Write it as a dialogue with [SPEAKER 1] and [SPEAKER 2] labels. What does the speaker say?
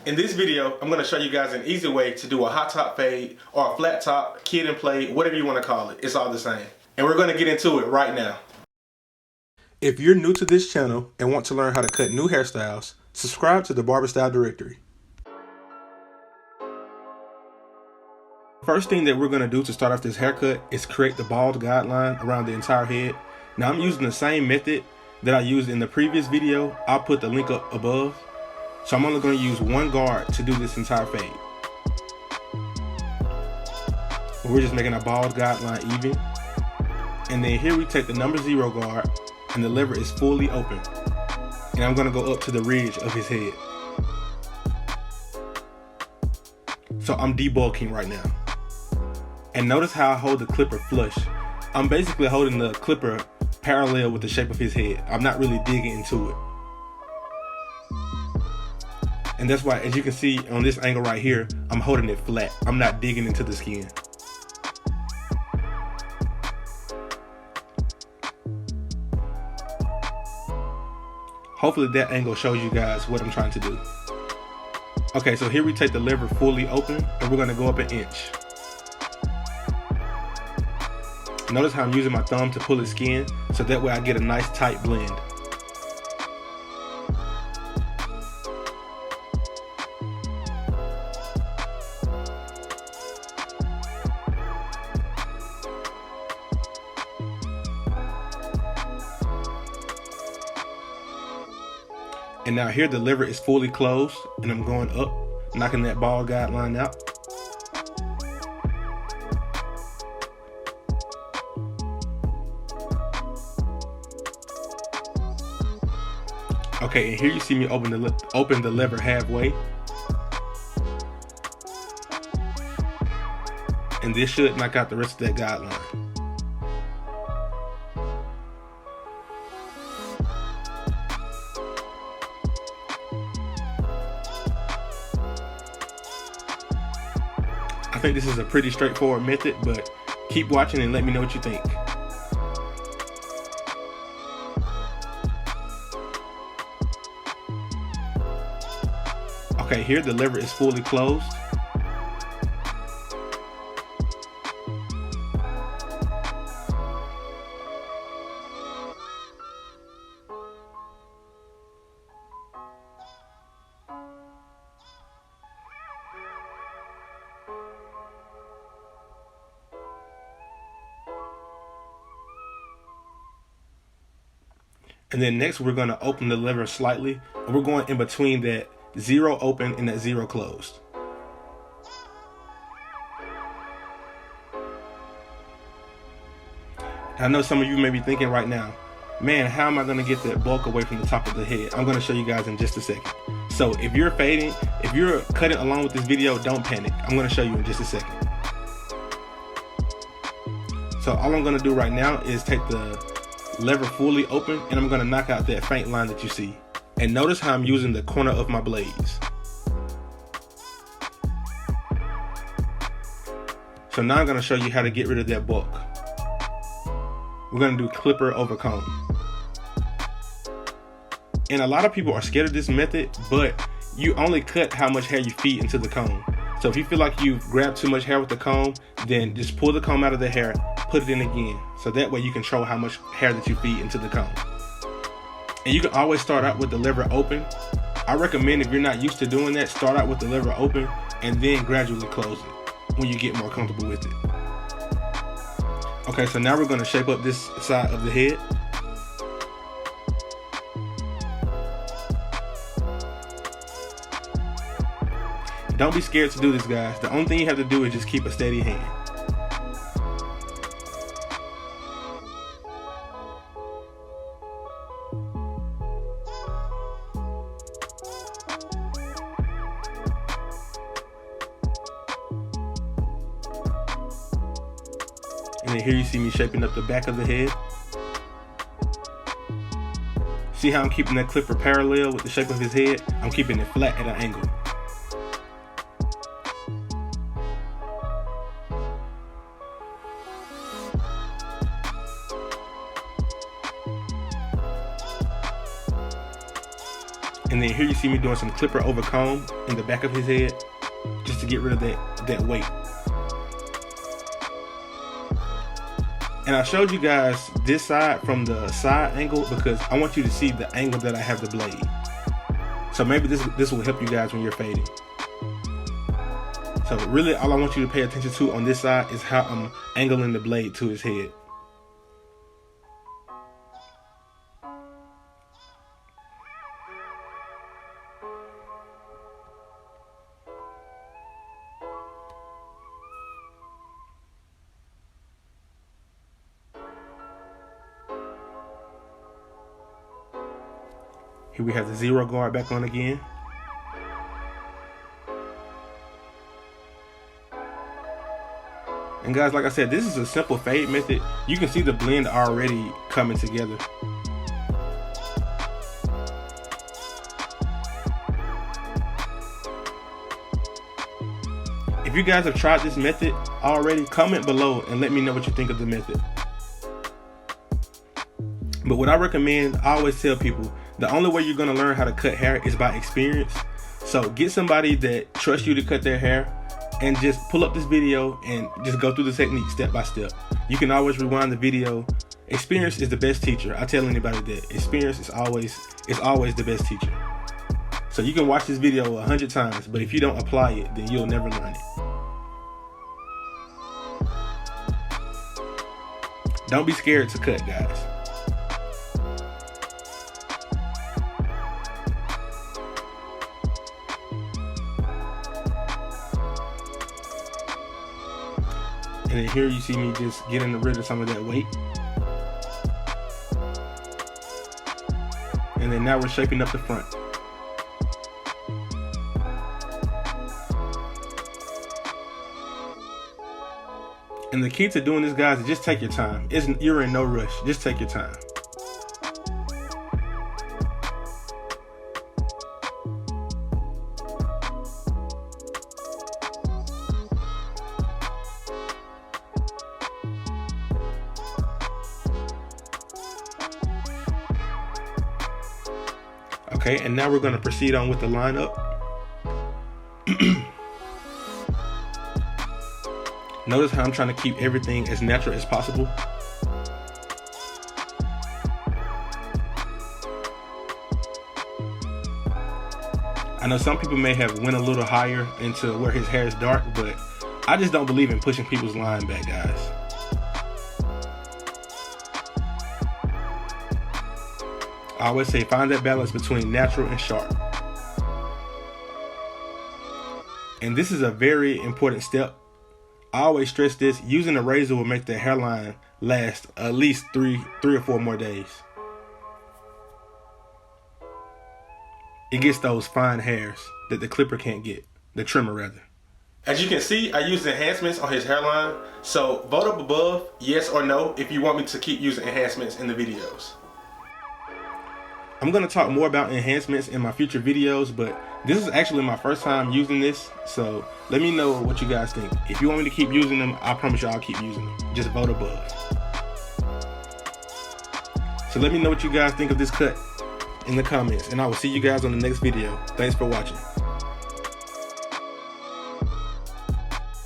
[SPEAKER 1] In this video, I'm going to show you guys an easy way to do a hot top fade or a flat top, kid and play, whatever you want to call it. It's all the same. And we're going to get into it right now. If you're new to this channel and want to learn how to cut new hairstyles, subscribe to the Barber Style Directory. First thing that we're going to do to start off this haircut is create the bald guideline around the entire head. Now I'm using the same method that I used in the previous video. I'll put the link up above. So I'm only going to use one guard to do this entire fade. We're just making a bald guideline even. And then here we take the number 0 guard and the lever is fully open. And I'm going to go up to the ridge of his head. So I'm debulking right now. And notice how I hold the clipper flush. I'm basically holding the clipper parallel with the shape of his head. I'm not really digging into it. And that's why, as you can see on this angle right here, I'm holding it flat. I'm not digging into the skin. Hopefully that angle shows you guys what I'm trying to do. Okay, so here we take the lever fully open and we're gonna go up an inch. Notice how I'm using my thumb to pull his skin, so that way I get a nice tight blend. And now here the lever is fully closed and I'm going up, knocking that bald guideline out. Okay, and here you see me open the lever halfway. And this should knock out the rest of that guideline. I think this is a pretty straightforward method, but keep watching and let me know what you think. Okay, here the lever is fully closed. And then next we're going to open the lever slightly, and we're going in between that 0 open and that 0 closed. I know some of you may be thinking right now, man, how am I going to get that bulk away from the top of the head? I'm going to show you guys in just a second. So if you're fading, if you're cutting along with this video, don't panic. I'm going to show you in just a second. So all I'm going to do right now is take the lever fully open and I'm going to knock out that faint line that you see. And notice how I'm using the corner of my blades. So now I'm going to show you how to get rid of that bulk. We're going to do clipper over comb. And a lot of people are scared of this method, but you only cut how much hair you feed into the comb. So if you feel like you've grabbed too much hair with the comb, then just pull the comb out of the hair, put it in again. So that way you control how much hair that you feed into the comb. And you can always start out with the lever open. I recommend, if you're not used to doing that, start out with the lever open and then gradually close it when you get more comfortable with it. Okay, so now we're going to shape up this side of the head. Don't be scared to do this, guys. The only thing you have to do is just keep a steady hand. And then here you see me shaping up the back of the head. See how I'm keeping that clipper parallel with the shape of his head? I'm keeping it flat at an angle. And then here you see me doing some clipper over comb in the back of his head, just to get rid of that weight. And I showed you guys this side from the side angle because I want you to see the angle that I have the blade. So maybe this will help you guys when you're fading. So really all I want you to pay attention to on this side is how I'm angling the blade to his head. Here we have the zero guard back on again. And guys, like I said, this is a simple fade method. You can see the blend already coming together. If you guys have tried this method already, comment below and let me know what you think of the method. But what I recommend, I always tell people, the only way you're gonna learn how to cut hair is by experience. So get somebody that trusts you to cut their hair and just pull up this video and just go through the technique step by step. You can always rewind the video. Experience is the best teacher. I tell anybody that. Experience is always the best teacher. So you can watch this video 100 times, but if you don't apply it, then you'll never learn it. Don't be scared to cut, guys. And then here you see me just getting rid of some of that weight. And then now we're shaping up the front. And the key to doing this, guys, is just take your time. You're in no rush. Just take your time. Okay, and now we're going to proceed on with the lineup. Notice how I'm trying to keep everything as natural as possible. I know some people may have went a little higher into where his hair is dark, but I just don't believe in pushing people's line back, guys. I always say find that balance between natural and sharp. And this is a very important step. I always stress this. Using a razor will make the hairline last at least three or four more days. It gets those fine hairs that the clipper can't get, the trimmer rather. As you can see, I used enhancements on his hairline. So vote up above, yes or no, if you want me to keep using enhancements in the videos. I'm going to talk more about enhancements in my future videos, but this is actually my first time using this, so let me know what you guys think. If you want me to keep using them, I promise you I'll keep using them. Just vote above. So let me know what you guys think of this cut in the comments, and I will see you guys on the next video. Thanks for watching.